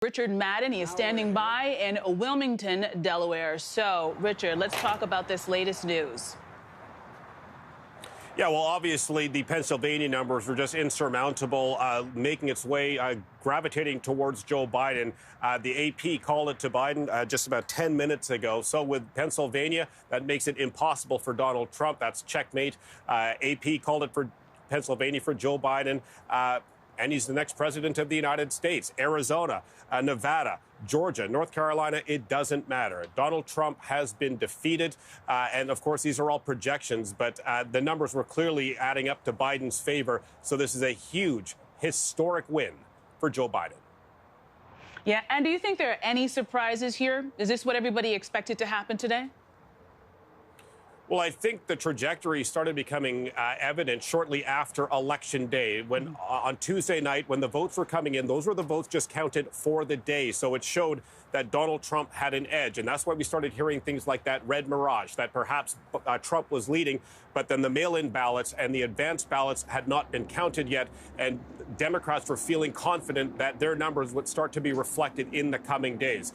Richard Madden. He is standing by in Wilmington, Delaware. So, Richard, let's talk about this latest news. Yeah, well, obviously, the Pennsylvania numbers were just insurmountable, making its way, gravitating towards Joe Biden. The AP called it to Biden just about 10 minutes ago. So with Pennsylvania, that makes it impossible for Donald Trump. That's checkmate. AP called it for Pennsylvania for Joe Biden. And he's the next president of the United States. Arizona, Nevada, Georgia, North Carolina, it doesn't matter. Donald Trump has been defeated. And of course, these are all projections, but the numbers were clearly adding up to Biden's favor. So this is a huge, historic win for Joe Biden. Yeah. And do you think there are any surprises here? Is this what everybody expected to happen today? Well, I think the trajectory started becoming evident shortly after Election Day, when on Tuesday night, when the votes were coming in, those were the votes just counted for the day. So it showed that Donald Trump had an edge. And that's why we started hearing things like that red mirage, that perhaps Trump was leading. But then the mail-in ballots and the advanced ballots had not been counted yet. And Democrats were feeling confident that their numbers would start to be reflected in the coming days.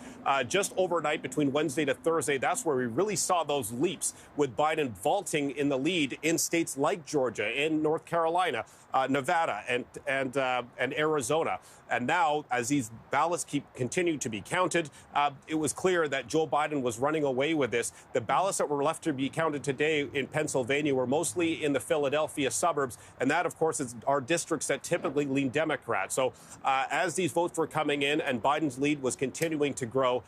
Just overnight, between Wednesday to Thursday, that's where we really saw those leaps, with Biden vaulting in the lead in states like Georgia, in North Carolina, Nevada, and Arizona. And now, as these ballots continue to be counted, it was clear that Joe Biden was running away with this. The ballots that were left to be counted today in Pennsylvania were mostly in the Philadelphia suburbs, and that, of course, are districts that typically lean Democrat. So as these votes were coming in and Biden's lead was continuing to grow,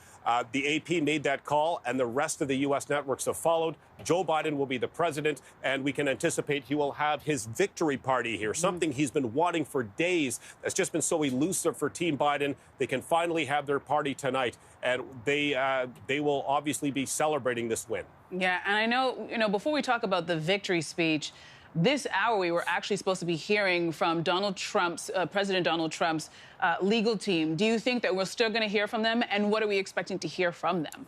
the AP made that call, and the rest of the U.S. networks have followed. Joe Biden will be the president, and we can anticipate he will have his victory party here, something he's been wanting for days. That's just been so elusive for Team Biden. They can finally have their party tonight, and they will obviously be celebrating this win. Yeah, and I know, before we talk about the victory speech, this hour we were actually supposed to be hearing from President Donald Trump's legal team. Do you think that we're still going to hear from them, and what are we expecting to hear from them?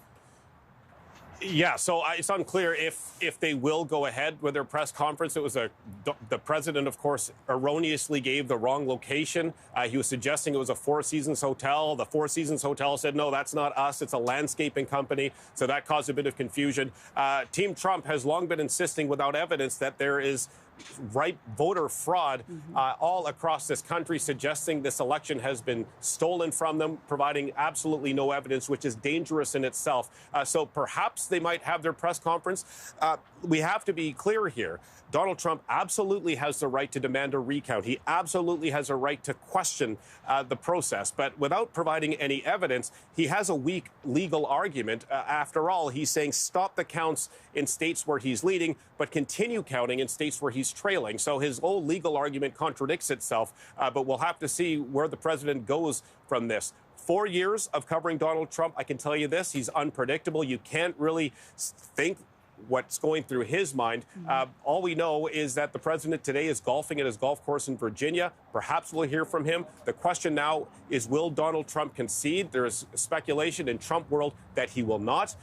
Yeah, so it's unclear if they will go ahead with their press conference. It was the president, of course, erroneously gave the wrong location. He was suggesting it was a Four Seasons hotel. The Four Seasons hotel said, no, that's not us. It's a landscaping company. So that caused a bit of confusion. Team Trump has long been insisting without evidence that there is ripe voter fraud all across this country, suggesting this election has been stolen from them, providing absolutely no evidence, which is dangerous in itself. So perhaps they might have their press conference. We have to be clear here. Donald Trump absolutely has the right to demand a recount. He absolutely has a right to question the process. But without providing any evidence, he has a weak legal argument. After all, he's saying stop the counts in states where he's leading, but continue counting in states where he's trailing. So his whole legal argument contradicts itself. But we'll have to see where the president goes from this. 4 years of covering Donald Trump, I can tell you this, he's unpredictable. You can't really think what's going through his mind. All we know is that the president today is golfing at his golf course in Virginia. Perhaps we'll hear from him. The question now is, will Donald Trump concede? There is speculation in Trump world that he will not.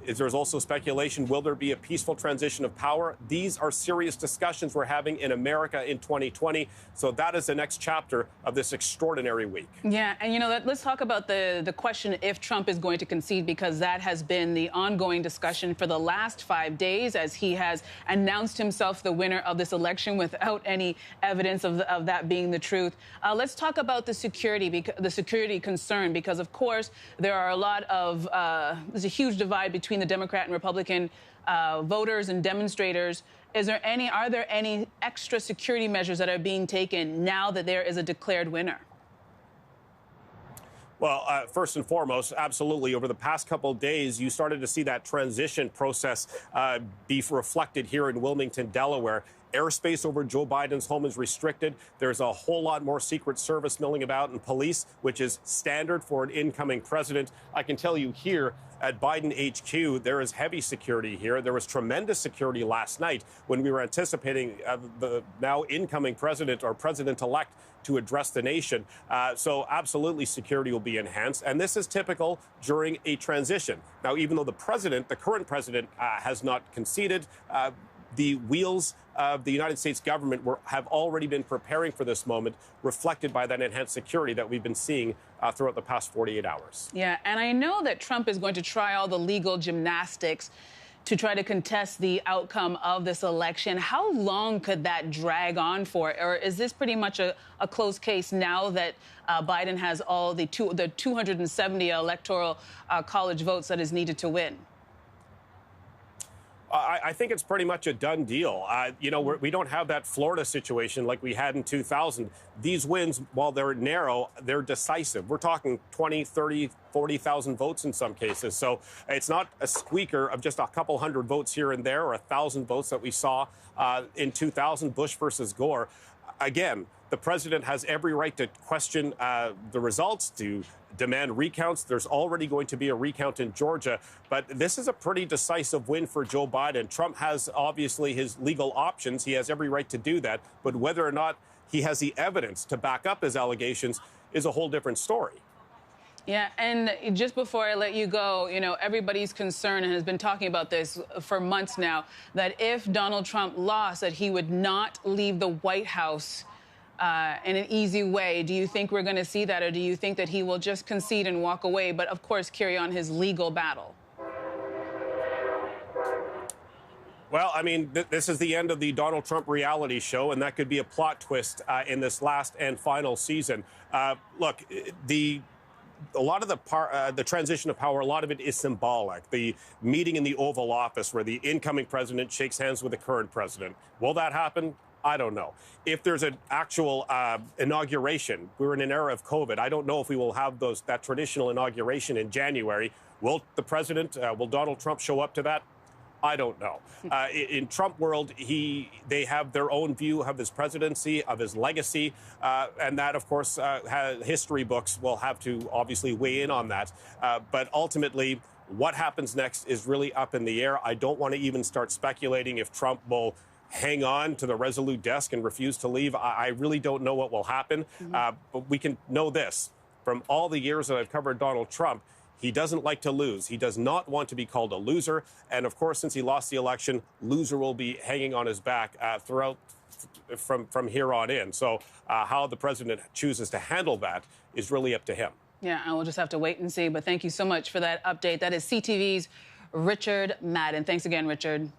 There's also speculation, will there be a peaceful transition of power? These are serious discussions we're having in America in 2020. So that is the next chapter of this extraordinary week. Yeah, and let's talk about the question if Trump is going to concede, because that has been the ongoing discussion for the last 5 days, as he has announced himself the winner of this election without any evidence of that being the truth. Let's talk about the security concern, because of course there are a lot of there's a huge divide between the Democrat and Republican voters and demonstrators. Are there any extra security measures that are being taken now that there is a declared winner? Well, first and foremost, absolutely. Over the past couple of days, you started to see that transition process be reflected here in Wilmington, Delaware. Airspace over Joe Biden's home is restricted. There's a whole lot more Secret Service milling about, and police, which is standard for an incoming president. I can tell you here at Biden HQ, there is heavy security here. There was tremendous security last night when we were anticipating the now incoming president or president-elect to address the nation. So absolutely security will be enhanced. And this is typical during a transition. Now, even though the current president has not conceded, the wheels of the United States government have already been preparing for this moment, reflected by that enhanced security that we've been seeing throughout the past 48 hours. Yeah, and I know that Trump is going to try all the legal gymnastics to try to contest the outcome of this election. How long could that drag on for? Or is this pretty much a closed case now that Biden has all the 270 electoral college votes that is needed to win? I think it's pretty much a done deal. You know, we don't have that Florida situation like we had in 2000. These wins, while they're narrow, they're decisive. We're talking 20, 30, 40,000 votes in some cases. So it's not a squeaker of just a couple hundred votes here and there or 1,000 votes that we saw in 2000, Bush versus Gore. Again, the president has every right to question the results, to demand recounts. There's already going to be a recount in Georgia, but this is a pretty decisive win for Joe Biden. Trump has obviously his legal options. He has every right to do that, but whether or not he has the evidence to back up his allegations is a whole different story. Yeah, and just before I let you go, you know, everybody's concerned and has been talking about this for months now, that if Donald Trump lost, that he would not leave the White House in an easy way. Do you think we're going to see that, or do you think that he will just concede and walk away, but of course carry on his legal battle? Well, I mean, this is the end of the Donald Trump reality show, and that could be a plot twist in this last and final season. Look, a lot of the transition of power, a lot of it is symbolic. The meeting in the Oval Office where the incoming president shakes hands with the current president. Will that happen? I don't know. If there's an actual inauguration, we're in an era of COVID. I don't know if we will have that traditional inauguration in January. Will the president, will Donald Trump show up to that? I don't know. In Trump world, they have their own view of his presidency, of his legacy, and that, of course, history books will have to obviously weigh in on that. But ultimately, what happens next is really up in the air. I don't want to even start speculating if Trump will hang on to the Resolute desk and refuse to leave. I really don't know what will happen. But we can know this. From all the years that I've covered Donald Trump, he doesn't like to lose. He does not want to be called a loser. And of course, since he lost the election, loser will be hanging on his back throughout from here on in. So how the president chooses to handle that is really up to him. Yeah, and we'll just have to wait and see. But thank you so much for that update. That is CTV's Richard Madden. Thanks again, Richard.